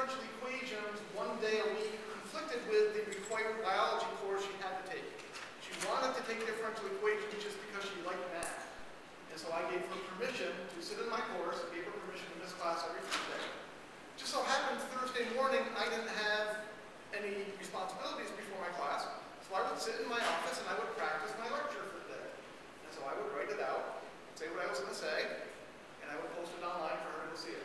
differential equations 1 day a week conflicted with the required biology course she had to take. She wanted to take differential equations just because she liked math. And so I gave her permission to sit in my course, I gave her permission to miss class every Tuesday. Just so happened Thursday morning I didn't have any responsibilities before my class, so I would sit in my office and I would practice my lecture for the day. And so I would write it out, say what I was going to say, and I would post it online for her to see it.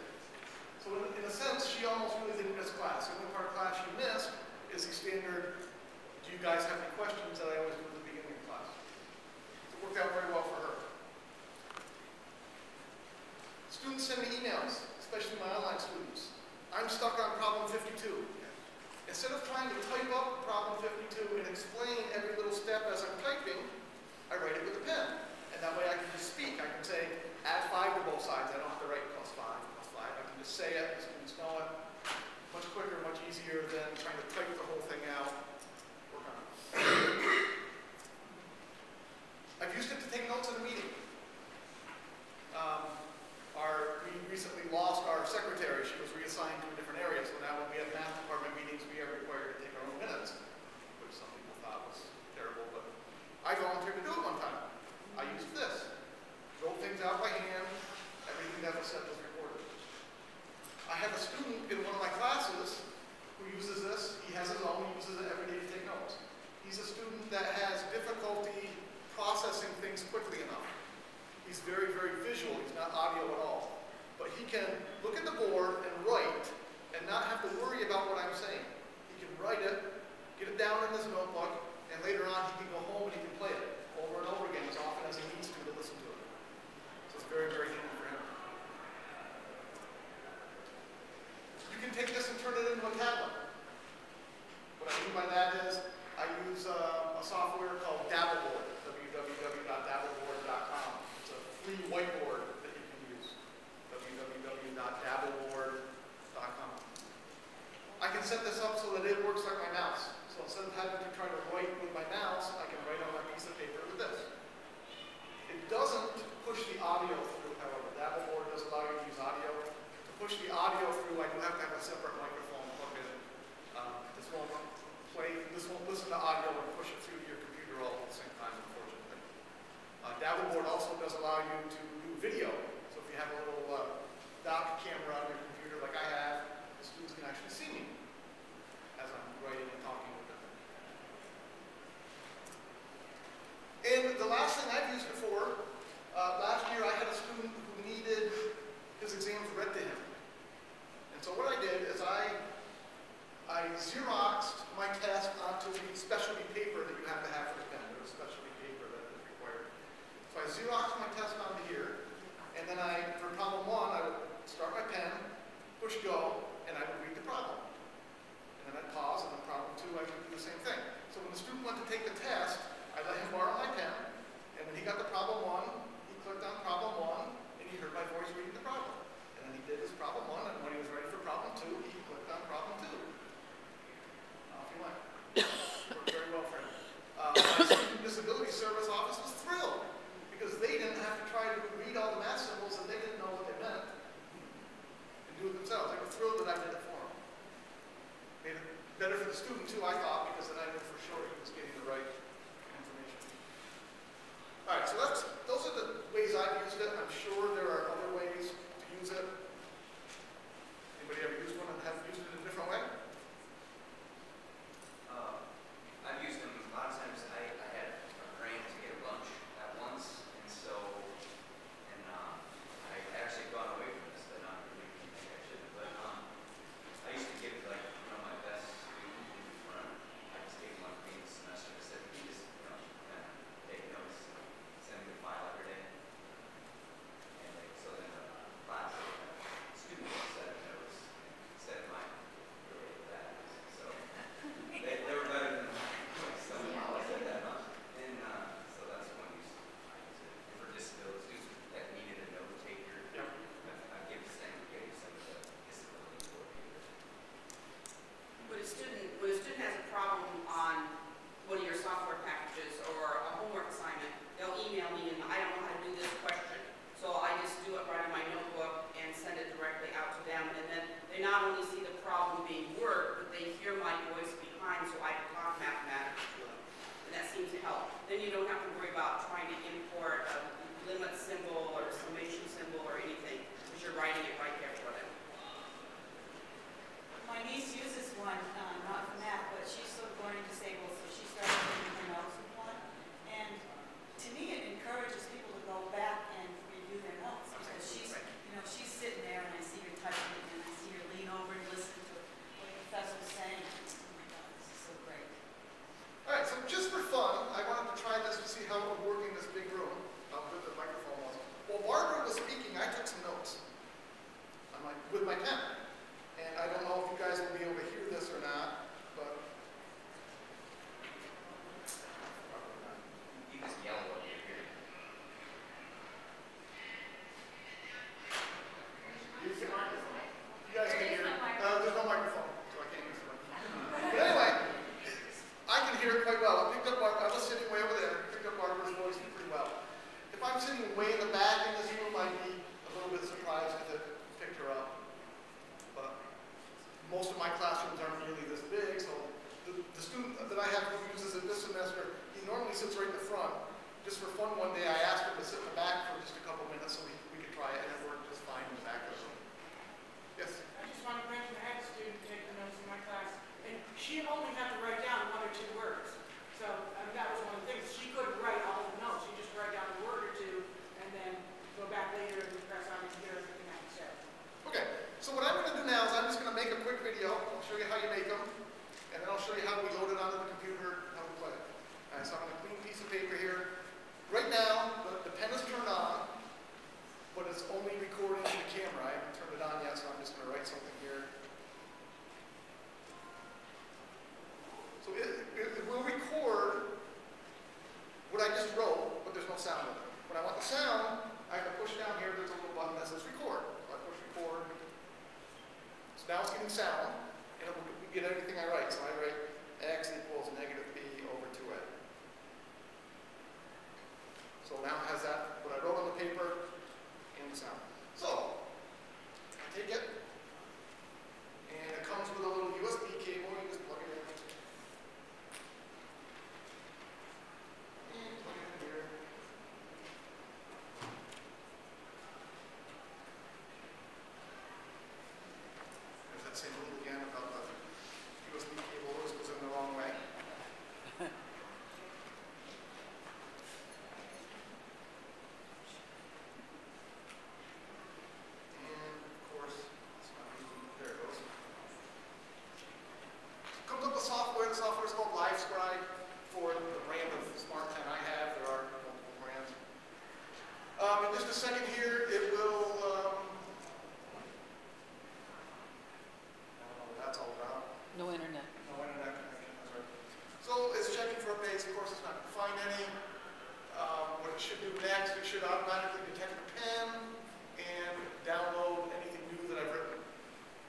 So in a sense, she almost really didn't miss class. The only part of class she missed is the standard, do you guys have any questions that I always do at the beginning of class. So it worked out very well for her. Students send me emails, especially my online students. I'm stuck on problem 52. Instead of trying to type up problem 52 and explain every little step as I'm typing, I write it with a pen. And that way I can just speak. I can say, add 5 to both sides. I don't have to write +5, +5. I can just say it, the students know it. Much quicker, much easier than trying to type the whole thing out. Work on it. I've used it to take notes in a meeting. We recently lost our secretary. She was reassigned to a different area, so now when we have math department meetings, we are required to take our own minutes, which some people thought was terrible, but I volunteered to do it one time. I used this. Wrote things out by hand. Everything that was said was recorded. I have a student in one of my classes who uses this. He has his own. He uses it every day to take notes. He's a student that has difficulty processing things quickly enough. He's very, very visual. He's not audio at all. But he can look at the board and write and not have to worry about what I'm saying. He can write it, get it down in his notebook, and later on he can go home and he can play it over and over again as often as he needs to listen to it. So it's very, very handy for him. You can take this and turn it into a tablet. What I mean by that is I use a software called Dabbleboard, www.dabbleboard.com. It's a free whiteboard that you can use, www.dabbleboard.com. I can set this up so that it works like my mouse. So instead of having to try to write with my mouse, I can write on my piece of paper with this. It doesn't push the audio through, however. Dabbleboard does allow you to use audio. To push the audio through, I do have to have a separate microphone plugged in. This won't listen to audio and push it through to your computer all at the same time, unfortunately. Dabbleboard also does allow you to do video. So if you have a little dock camera on your computer like I have, the students can actually see me as I'm writing and talking with them. And the last thing I've used it for, last year I had a student who needed his exams read to him. And so what I did is I Xeroxed my test onto the specialty paper that you have to have for the pen. There's a specialty paper that is required. So I Xeroxed my test onto here, and then for problem 1, I would start my pen, push go, and I would read the problem. And then I'd pause, and then problem 2, I would do the same thing. So when the student went to take the test, I let him borrow my pen, and when he got to problem 1, he clicked on problem 1, and he heard my voice reading the problem. And then he did his problem 1, and when he was ready for problem 2, he clicked on problem 2. Off he went. Worked very well for him. My Student Disability Service office was thrilled, because they didn't have to try to read all the math symbols that they didn't know what they meant and do it themselves. They were thrilled that I did it for them. Made it better for the student too, I thought, because then I knew for sure he was getting the right information. All right, so those are the ways I've used it. I'm sure there are other ways to use it. Anybody ever used one and have used it in a different way? I've used them a lot of times. I had a grant to get lunch at once, and so, I actually gone away from this, but not really think I should. But I used to give like my best student when I just gave one thing this semester. I said, you just kind of take notes, send me the file every day, and so then the class student set notes instead of mine related to that. So they were better than somehow I said that, huh? And so that's one use I use it for disability students that needed a note taker. Yep. I gave some of the disability coordinators. When a student has a problem on one of your software packages or a homework assignment, they'll email me and I don't know how to do this question. So I just do it right in my notebook and send it directly out to them. And then they not only see the problem don't have to worry about trying to import a limit symbol or a summation symbol or anything, because you're writing it right there for them. My niece uses one, not for math, but she's sort of learning disabled, so she started taking her notes with one. And to me, it encourages people to go back and review their notes, because she's, you know, she's sitting there and I see her typing it, and I see her lean over and listen to what the professor's saying. Oh my God, this is so great. All right, so just for fun, I wanted to try this to see how it would work in this big room. How good the microphone was. While Barbara was speaking, I took some notes with my pen. And I don't know if you guys will be able to hear this or not, but You just yell what you hear. you guys can hear it. There's no microphone, so I can't use the microphone. But anyway, I can hear it quite well. I was sitting way over there, picked up Barbara's voice pretty well. If I'm sitting way in the back in this room, I'd be a little bit surprised if it picked her up. But most of my classrooms aren't really this big, so the student that I have who uses it this semester, he normally sits right in the front. Just for fun one day, I asked him to sit in the back for just a couple minutes so we could try it, and it worked just fine in the back of the room. Yes? I just want to mention I had a student take the notes in my class, and she only had to write down 1 or 2 words. So that was one of the things. She couldn't write all of the notes. She just write down a word or two, and then go back later and press on and hear everything I said. Okay, so what I'm going to do now is I'm just going to make a quick video. I'll show you how you make them, and then I'll show you how we load it onto the computer, how we play it. All right, so I'm going to clean a piece of paper here. Right now, the pen is turned on, but it's only recording to the camera. I haven't turned it on yet, so I'm just going to write something here. So it will record what I just wrote, but there's no sound in it. When I want the sound, I have to push down here. There's a little button that says record. So I push record. So now it's getting sound, and it will get everything I write. So I write x equals negative b over 2a. So now it has that, what I wrote on the paper, and the sound. So I take it, and it comes with a little USB cable. You just plug it in. And plug it in here. There's that same rule again about the USB cable always goes in the wrong way. And of course, it's not using, there it goes. Comes up with software. The software is called LiveScribe for the brand of smart pen I have. There are multiple brands. In just a second here, it will. I don't know what that's all about. No internet. No internet connection. That's right. So it's checking for updates. Of course, it's not going to find any. What it should do next, it should automatically detect the pen and download anything new that I've written.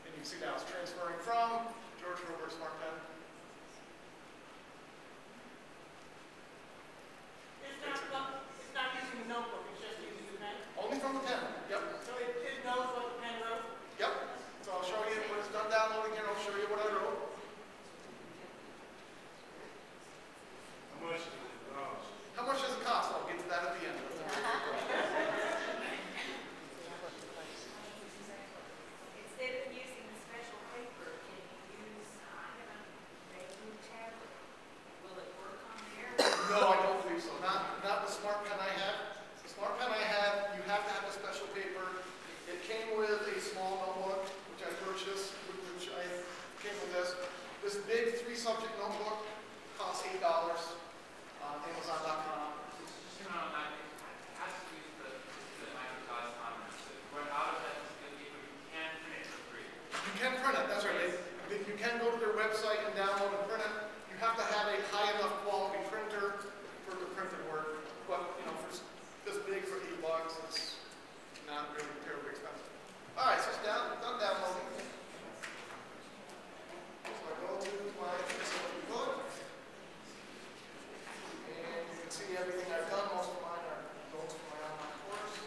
And you can see now it's transferring from George Herbert Smart Pen. It's not using the notebook. It's just using the pen. Only from the pen. Yep. So it knows what the pen wrote. Yep. So I'll show you when it's done downloading here. I'll show you what I wrote. How much does it cost? How much does it cost? I'll get to that at the end. That's a very good question. Instead of using the special paper, can you use regular tablet? Will it work on there? No, I don't believe so. Not the smart pen I have. The smart pen I have, you have to have a special paper. It came with a small notebook, which I purchased, which I came with this. This big 3-subject notebook costs $8 on Amazon.com. Just turn on that. It has to use the microdots on it. But out of that, you can print it for free. You can print it, that's right. You can go to their website and download and print it. You have to have a high enough quality printer for the printed work. But, you know, for this big for $8, it's not really terribly expensive. All right, so it's done downloading. So I go to my facility book. And you can see everything I've done. Most of mine are notes from my online course.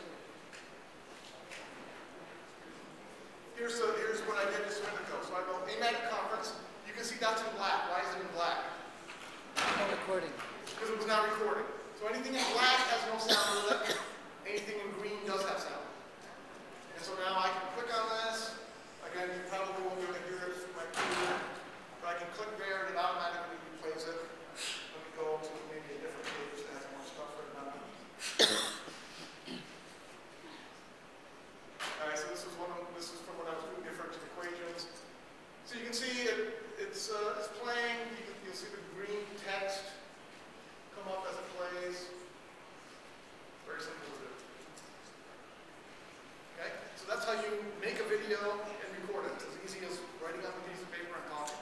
Here's what I did just a minute ago. So I go AMATYC conference. You can see that's in black. Why is it in black? No recording. Because it was not recording. So So anything in black has no sound with it. Anything in green does have sound. And so now I can click on this. Again, you probably won't be able to hear it through my computer, but I can click there and it automatically replays it. Let me go to maybe a different page that has more stuff written on it. All right, so this is from when I was doing different equations. So you can see it's playing. You'll see the green text come up as it plays. Very simple to do. Okay, so that's how you make a video and record it. It's as easy as writing on a piece of paper and talking.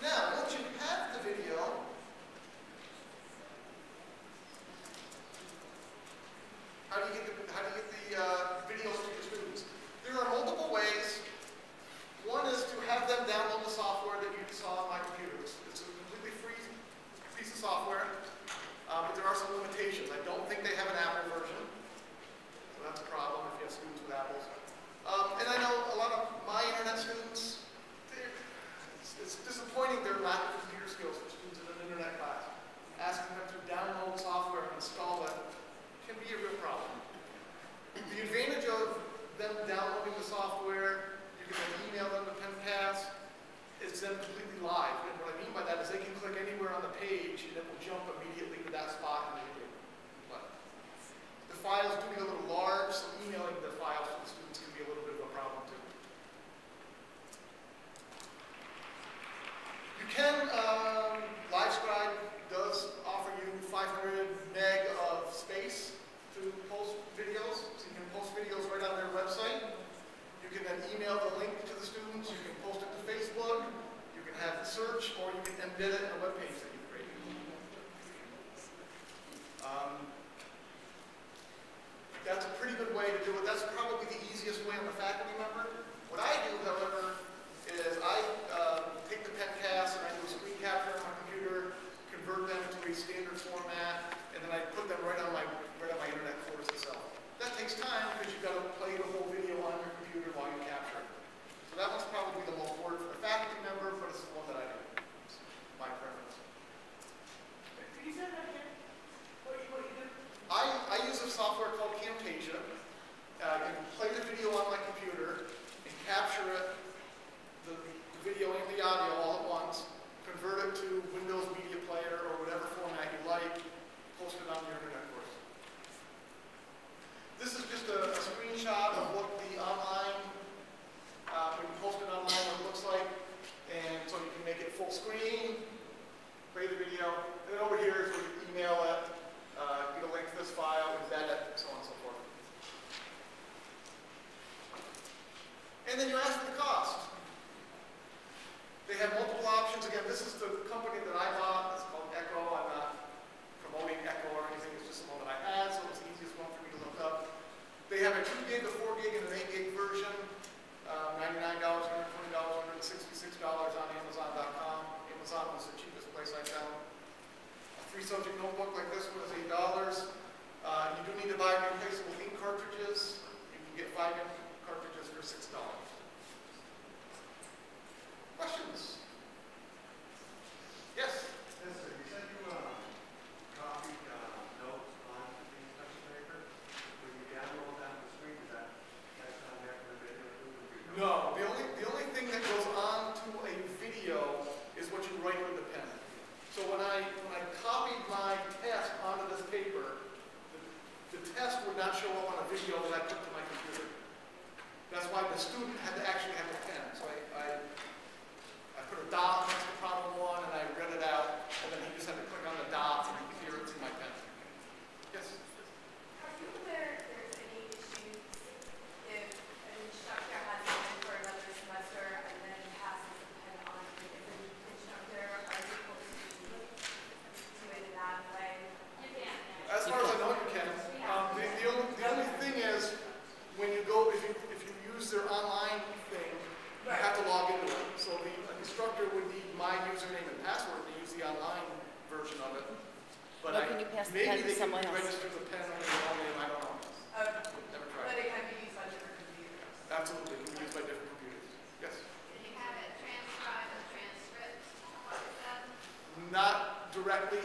Now, once you have the video, how do you get the videos to your students? There are multiple ways. One is to have them download the software that you saw on my computer. It's a completely free piece of software, but there are some limitations. I don't think they have an Apple version, so that's a problem if you have students with Apples. And I know a lot of my internet students, it's disappointing their lack of computer skills for students in an internet class. Asking them to download software and install it can be a real problem. The advantage of them downloading the software, you can then email them to Pencast, it's then completely live. And what I mean by that is they can click anywhere on the page and it will jump immediately to that spot in the video. But the files do get a little large, so emailing the files to the students can be a little bit of a problem too. You can, LiveScribe does offer you 500 meg of space to post videos, so you can post videos right on their website. You can then email the link to the students, you can post it to Facebook, you can have the search, or you can embed it in a web page that you create. That's a pretty good way to do it. That's probably the easiest way on the faculty member. What I do, however, is I take the Pencast and I do a screen capture on my computer, convert them to a standard format, and then I put them right on my internet course itself. That takes time because you've got to play the whole video on your computer while you capture it. So that one's probably the most important for the faculty member, but it's the one that I do. It's my preference. Could you say that again? What you do? I use a software called Camtasia. I can play the video on my computer and capture it, the video and the audio all at once, convert it to Windows Media Player or whatever format you like, post it on your internet course. This is just a screenshot of what the online, when you post it online, what it looks like. And so you can make it full screen, play the video. And then over here is where you email it, get a link to this file, embed it, so on and so forth. And then you ask for the cost. They have multiple options. Again, this is the company that I bought. It's called Echo. I'm not promoting Echo or anything. It's just the one that I had, so it's the easiest one for me to look up. They have a 2 gig, a 4 gig, and an 8 gig version. $99, $120, $166 on Amazon.com. Amazon was the cheapest place I found. A 3-subject notebook like this one is $8. You do need to buy replaceable ink cartridges. You can get 5 ink cartridges for $6. Questions? Yes? Yes, sir. You said you copied notes on the inspection paper. When you download that on the screen, is that on there for the video too? No. The only thing that goes on to a video is what you write with the pen. So when I copied my test onto this paper, the test would not show up on a video that I took to my computer. That's why the student had to actually have a pen. So I put a dot next to problem 1 and I read it out, and then he just had to click on the dot and here it's in my pen. Yes? Are you aware if there's any issues if an instructor has a pen for another semester and then passes the pen on to a different instructor? Are you supposed to do it in that way? As far as I know, you can. The only thing is, when you go, if you use their online thing, you have to log into it. So the instructor would need my username and password to use the online version of it. But Well, can you pass the pen maybe to they can someone else? register the pen under their own name. I don't know. Never But tried. it can be used on different computers. Absolutely, it can be used by different computers. Yes. not directly